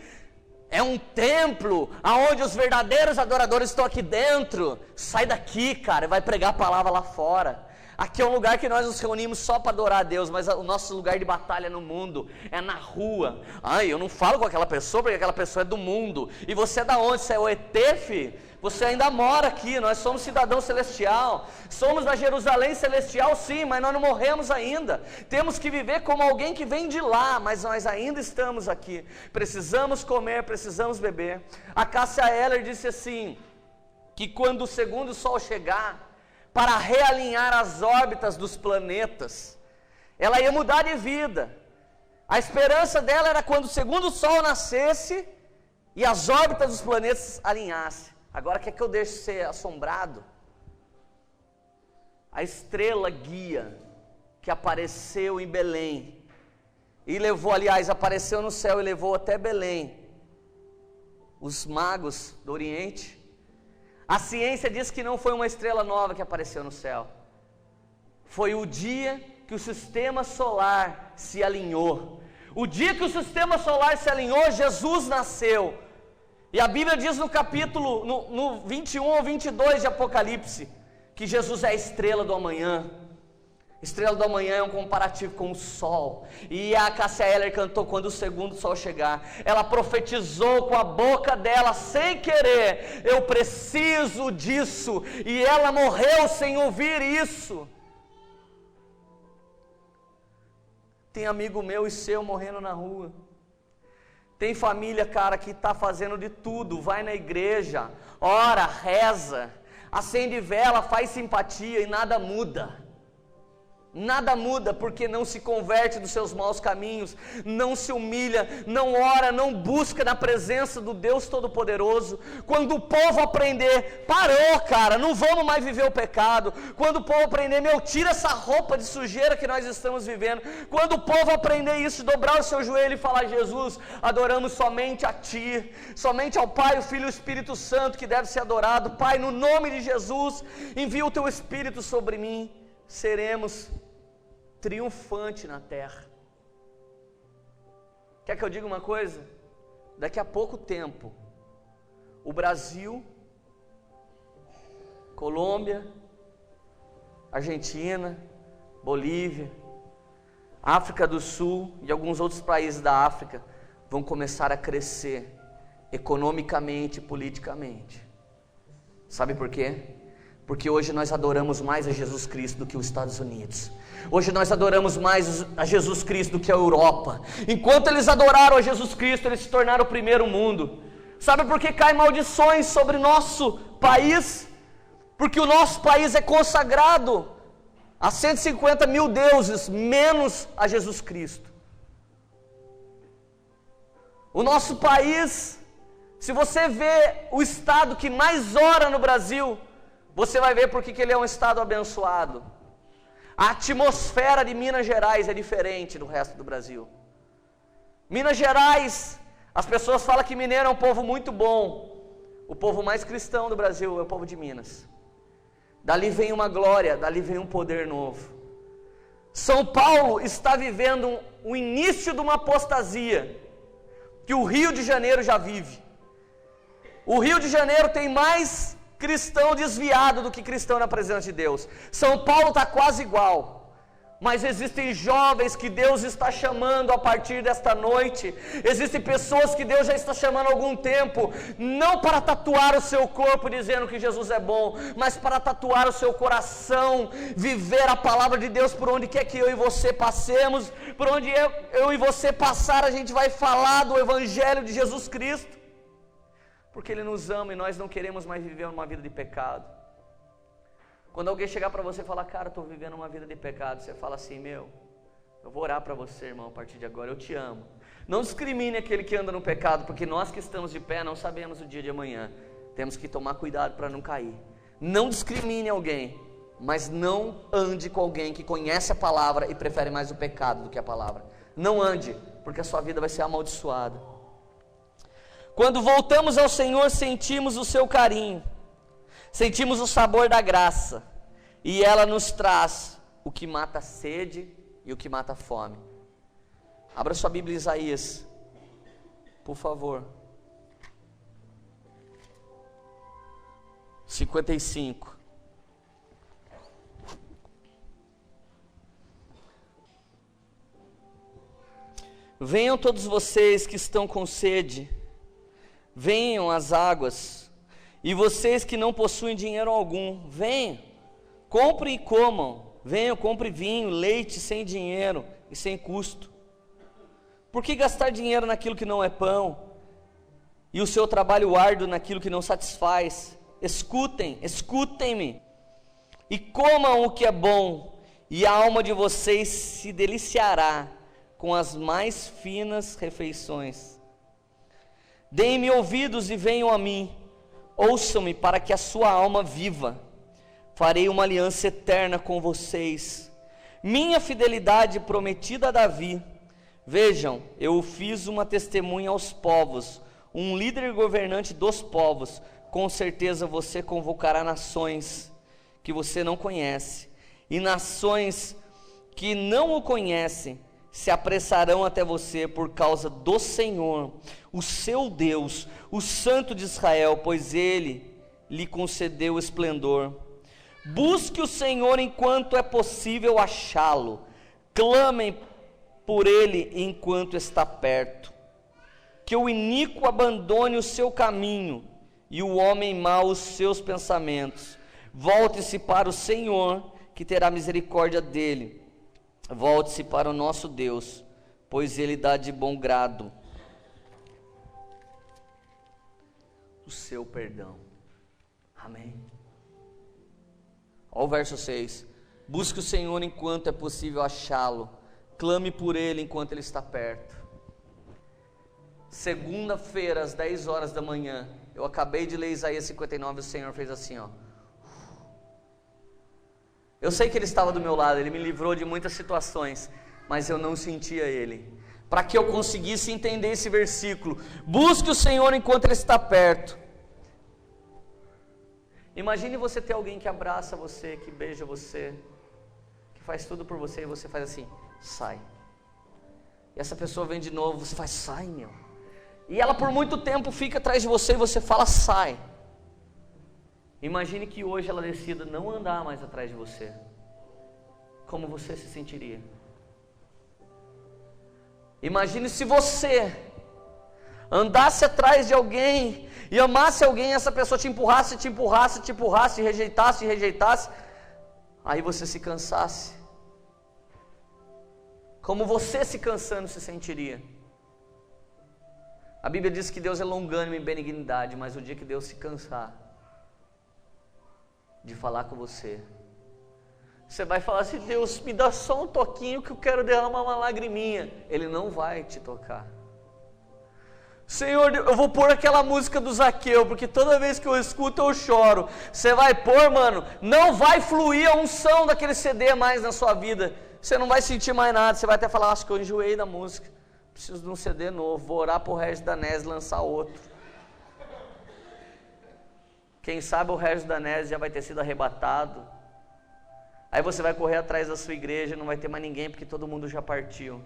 é um templo, aonde os verdadeiros adoradores estão aqui dentro. Sai daqui, cara, vai pregar a palavra lá fora. Aqui é um lugar que nós nos reunimos só para adorar a Deus, mas o nosso lugar de batalha no mundo é na rua. Eu não falo com aquela pessoa, porque aquela pessoa é do mundo. E você é da onde? Você é o ET, filho? Você ainda mora aqui, nós somos cidadão celestial, somos da Jerusalém celestial sim, mas nós não morremos ainda. Temos que viver como alguém que vem de lá, mas nós ainda estamos aqui. Precisamos comer, precisamos beber. A Cássia Eller disse assim, que quando o segundo sol chegar, para realinhar as órbitas dos planetas, ela ia mudar de vida. A esperança dela era quando o segundo sol nascesse e as órbitas dos planetas alinhassem. Agora quer que eu deixe ser assombrado? A estrela guia que apareceu em Belém e levou, aliás, apareceu no céu e levou até Belém os magos do Oriente. A ciência diz que não foi uma estrela nova que apareceu no céu, foi o dia que o sistema solar se alinhou. O dia que o sistema solar se alinhou, Jesus nasceu. E a Bíblia diz no capítulo, no 21 ou 22 de Apocalipse, que Jesus é a estrela do amanhã. Estrela do amanhã é um comparativo com o sol. E a Cássia Eller cantou quando o segundo sol chegar. Ela profetizou com a boca dela, sem querer: eu preciso disso. E ela morreu sem ouvir isso. Tem amigo meu e seu morrendo na rua. Tem família, cara, que está fazendo de tudo, vai na igreja, ora, reza, acende vela, faz simpatia e nada muda. Nada muda porque não se converte dos seus maus caminhos, não se humilha, não ora, não busca na presença do Deus Todo-Poderoso. Quando o povo aprender, parou, cara, não vamos mais viver o pecado. Quando o povo aprender, tira essa roupa de sujeira que nós estamos vivendo. Quando o povo aprender isso, dobrar o seu joelho e falar: Jesus, adoramos somente a Ti, somente ao Pai, o Filho e o Espírito Santo que deve ser adorado. Pai, no nome de Jesus, envia o Teu Espírito sobre mim. Seremos triunfantes na terra. Quer que eu diga uma coisa? Daqui a pouco tempo, o Brasil, Colômbia, Argentina, Bolívia, África do Sul e alguns outros países da África vão começar a crescer economicamente e politicamente. Sabe por quê? Porque hoje nós adoramos mais a Jesus Cristo do que os Estados Unidos. Hoje nós adoramos mais a Jesus Cristo do que a Europa. Enquanto eles adoraram a Jesus Cristo, eles se tornaram o primeiro mundo. Sabe por que caem maldições sobre nosso país? Porque o nosso país é consagrado a 150 mil deuses, menos a Jesus Cristo. O nosso país, se você vê o estado que mais ora no Brasil, você vai ver porque que ele é um estado abençoado. A atmosfera de Minas Gerais é diferente do resto do Brasil. Minas Gerais, as pessoas falam que mineiro é um povo muito bom. O povo mais cristão do Brasil é o povo de Minas. Dali vem uma glória, dali vem um poder novo. São Paulo está vivendo o início de uma apostasia que o Rio de Janeiro já vive. O Rio de Janeiro tem mais cristão desviado do que cristão na presença de Deus. São Paulo está quase igual. Mas existem jovens que Deus está chamando a partir desta noite. Existem pessoas que Deus já está chamando há algum tempo, não para tatuar o seu corpo dizendo que Jesus é bom, mas para tatuar o seu coração, viver a palavra de Deus por onde quer que eu e você passemos. Por onde eu e você passar, a gente vai falar do Evangelho de Jesus Cristo, porque Ele nos ama e nós não queremos mais viver uma vida de pecado. Quando alguém chegar para você e falar, cara, eu estou vivendo uma vida de pecado, você fala assim, eu vou orar para você, irmão, a partir de agora, eu te amo. Não discrimine aquele que anda no pecado, porque nós que estamos de pé não sabemos o dia de amanhã. Temos que tomar cuidado para não cair. Não discrimine alguém, mas não ande com alguém que conhece a palavra e prefere mais o pecado do que a palavra. Não ande, porque a sua vida vai ser amaldiçoada. Quando voltamos ao Senhor, sentimos o seu carinho. Sentimos o sabor da graça, e ela nos traz o que mata a sede e o que mata a fome. Abra sua Bíblia em Isaías, por favor. 55. Venham todos vocês que estão com sede, venham às águas. E vocês que não possuem dinheiro algum, venham, comprem e comam. Venham, compre vinho, leite sem dinheiro e sem custo. Por que gastar dinheiro naquilo que não é pão? E o seu trabalho árduo naquilo que não satisfaz? Escutem-me. E comam o que é bom, e a alma de vocês se deliciará com as mais finas refeições. Deem-me ouvidos e venham a mim. Ouçam-me para que a sua alma viva. Farei uma aliança eterna com vocês. Minha fidelidade prometida a Davi. Vejam, eu fiz uma testemunha aos povos, um líder e governante dos povos. Com certeza você convocará nações que você não conhece, e nações que não o conhecem se apressarão até você por causa do Senhor, o seu Deus, o Santo de Israel, pois Ele lhe concedeu esplendor. Busque o Senhor enquanto é possível achá-lo, clamem por Ele enquanto está perto. Que o iníquo abandone o seu caminho, e o homem mau os seus pensamentos. Volte-se para o Senhor, que terá misericórdia dele. Volte-se para o nosso Deus, pois Ele dá de bom grado o seu perdão. Amém. Olha o verso 6. Busque o Senhor enquanto é possível achá-lo, clame por Ele enquanto Ele está perto. Segunda-feira, às 10 horas da manhã, eu acabei de ler Isaías 59, o Senhor fez assim, ó. Eu sei que Ele estava do meu lado, Ele me livrou de muitas situações, mas eu não sentia Ele. Para que eu conseguisse entender esse versículo, busque o Senhor enquanto Ele está perto. Imagine você ter alguém que abraça você, que beija você, que faz tudo por você, e você faz assim, sai. E essa pessoa vem de novo, você faz, sai, meu. E ela por muito tempo fica atrás de você e você fala, sai. Imagine que hoje ela decida não andar mais atrás de você. como você se sentiria? Imagine se você andasse atrás de alguém e amasse alguém, e essa pessoa te empurrasse, rejeitasse, aí você se cansasse. Como você se cansando se sentiria? A Bíblia diz que Deus é longânimo em benignidade, mas o dia que Deus se cansar de falar com você, você vai falar assim: Deus, me dá só um toquinho que eu quero derramar uma lagriminha. Ele não vai te tocar. Senhor, eu vou pôr aquela música do Zaqueu, porque toda vez que eu escuto eu choro. Você vai pôr, mano, não vai fluir a unção daquele CD mais na sua vida. Você não vai sentir mais nada, você vai até falar: acho que eu enjoei da música, preciso de um CD novo, vou orar pro Regis Danese lançar outro. Quem sabe o Regis Danese já vai ter sido arrebatado. Aí você vai correr atrás da sua igreja, não vai ter mais ninguém porque todo mundo já partiu.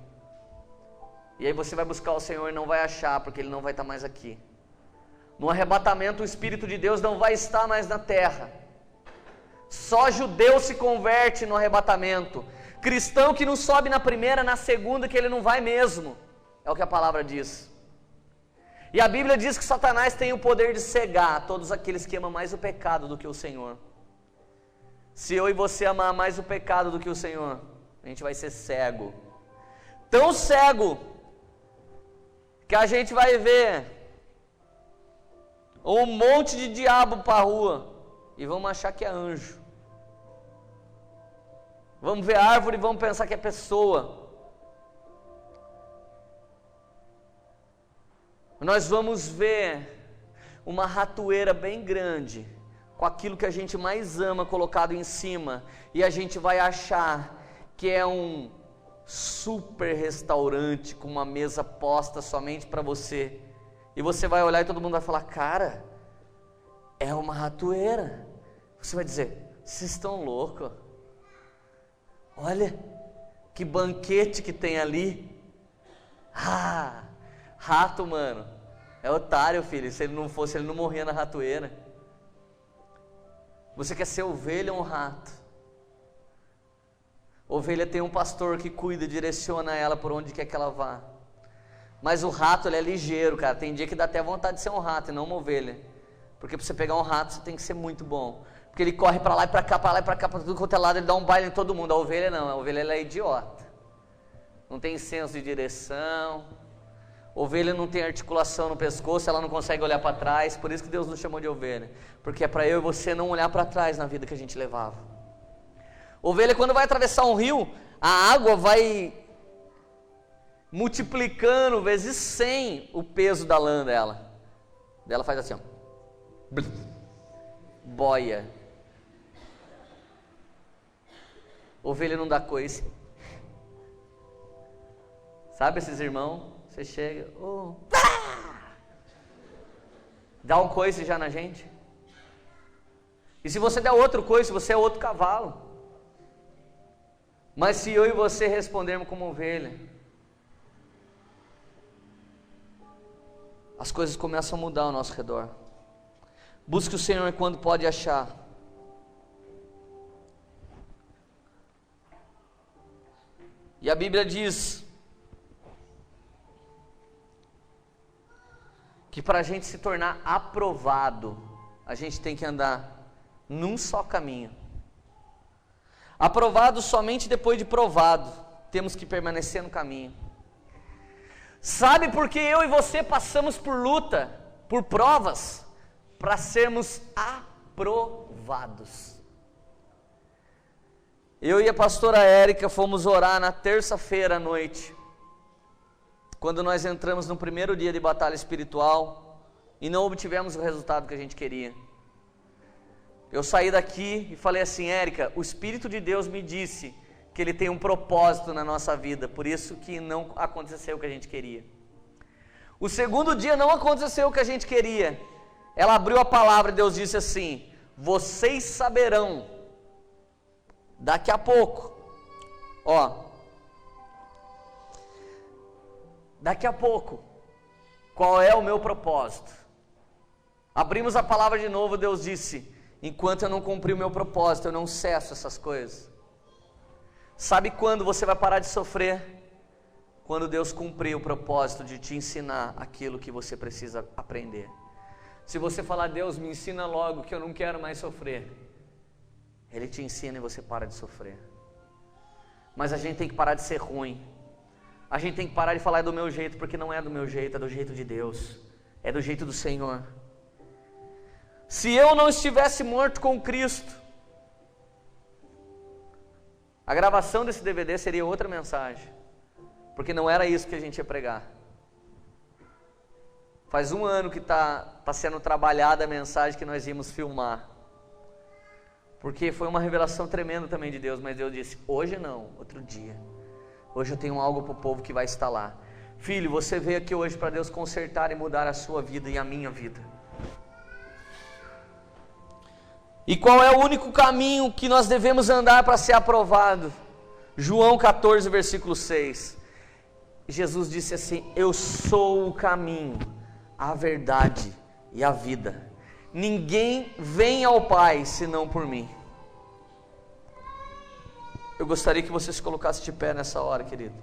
E aí você vai buscar o Senhor e não vai achar, porque Ele não vai estar mais aqui. No arrebatamento o Espírito de Deus não vai estar mais na terra. Só judeu se converte no arrebatamento. Cristão que não sobe na primeira, na segunda, que ele não vai mesmo. É o que a palavra diz. E a Bíblia diz que Satanás tem o poder de cegar todos aqueles que amam mais o pecado do que o Senhor. Se eu e você amar mais o pecado do que o Senhor, a gente vai ser cego. Tão cego que a gente vai ver um monte de diabo para a rua e vamos achar que é anjo. Vamos ver árvore e vamos pensar que é pessoa. Nós vamos ver uma ratoeira bem grande, com aquilo que a gente mais ama colocado em cima, e a gente vai achar que é um super restaurante com uma mesa posta somente para você. E você vai olhar e todo mundo vai falar: cara, é uma ratoeira. Você vai dizer: vocês estão loucos? Olha que banquete que tem ali. Ah, rato, mano, é otário, filho. Se ele não fosse, ele não morria na ratoeira. Você quer ser ovelha ou um rato? Ovelha tem um pastor que cuida, direciona ela por onde quer que ela vá. Mas o rato, ele é ligeiro, cara. Tem dia que dá até vontade de ser um rato e não uma ovelha. Porque para você pegar um rato, você tem que ser muito bom. Porque ele corre para lá e para cá, para lá e para cá, para tudo quanto é lado, ele dá um baile em todo mundo. A ovelha não, a ovelha ela é idiota. Não tem senso de direção. Ovelha não tem articulação no pescoço, ela não consegue olhar para trás. Por isso que Deus nos chamou de ovelha. Porque é para eu e você não olhar para trás na vida que a gente levava. Ovelha, quando vai atravessar um rio, a água vai multiplicando vezes 100 o peso da lã dela. Ela faz assim, ó. Boia. Ovelha não dá coice. Sabe esses irmãos? Você chega, dá um coice já na gente. E se você der outro coice, você é outro cavalo. Mas se eu e você respondermos como ovelha, as coisas começam a mudar ao nosso redor. Busque o Senhor quando pode achar. E a Bíblia diz que para a gente se tornar aprovado, a gente tem que andar num só caminho. Aprovado somente depois de provado, temos que permanecer no caminho. Sabe por que eu e você passamos por luta, por provas? Para sermos aprovados. Eu e a pastora Érica fomos orar na terça-feira à noite, quando nós entramos no primeiro dia de batalha espiritual e não obtivemos o resultado que a gente queria. Eu saí daqui e falei assim: Érica, o Espírito de Deus me disse que Ele tem um propósito na nossa vida, por isso que não aconteceu o que a gente queria. O segundo dia não aconteceu o que a gente queria. Ela abriu a palavra e Deus disse assim: vocês saberão daqui a pouco, daqui a pouco, qual é o meu propósito. Abrimos a palavra de novo, Deus disse: enquanto eu não cumprir o meu propósito, eu não cesso essas coisas. Sabe quando você vai parar de sofrer? Quando Deus cumprir o propósito de te ensinar aquilo que você precisa aprender. Se você falar, Deus, me ensina logo que eu não quero mais sofrer, Ele te ensina e você para de sofrer. Mas a gente tem que parar de ser ruim. A gente tem que parar de falar é do meu jeito, porque não é do meu jeito, é do jeito de Deus, é do jeito do Senhor. Se eu não estivesse morto com Cristo, a gravação desse DVD seria outra mensagem, porque não era isso que a gente ia pregar. Faz 1 ano que está sendo trabalhada a mensagem que nós íamos filmar, porque foi uma revelação tremenda também de Deus, mas Deus disse, hoje não, outro dia. Hoje eu tenho algo para o povo que vai estar lá. Filho, você veio aqui hoje para Deus consertar e mudar a sua vida e a minha vida. E qual é o único caminho que nós devemos andar para ser aprovado? João 14, versículo 6. Jesus disse assim, eu sou o caminho, a verdade e a vida. Ninguém vem ao Pai senão por mim. Eu gostaria que você se colocasse de pé nessa hora, querido.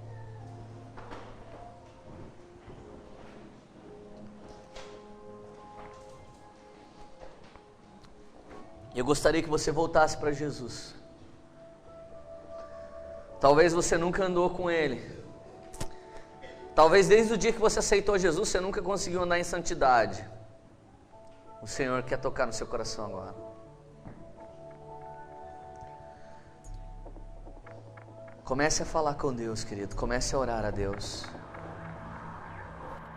Eu gostaria que você voltasse para Jesus. Talvez você nunca andou com Ele. Talvez desde o dia que você aceitou Jesus, você nunca conseguiu andar em santidade. O Senhor quer tocar no seu coração agora. Comece a falar com Deus, querido. Comece a orar a Deus.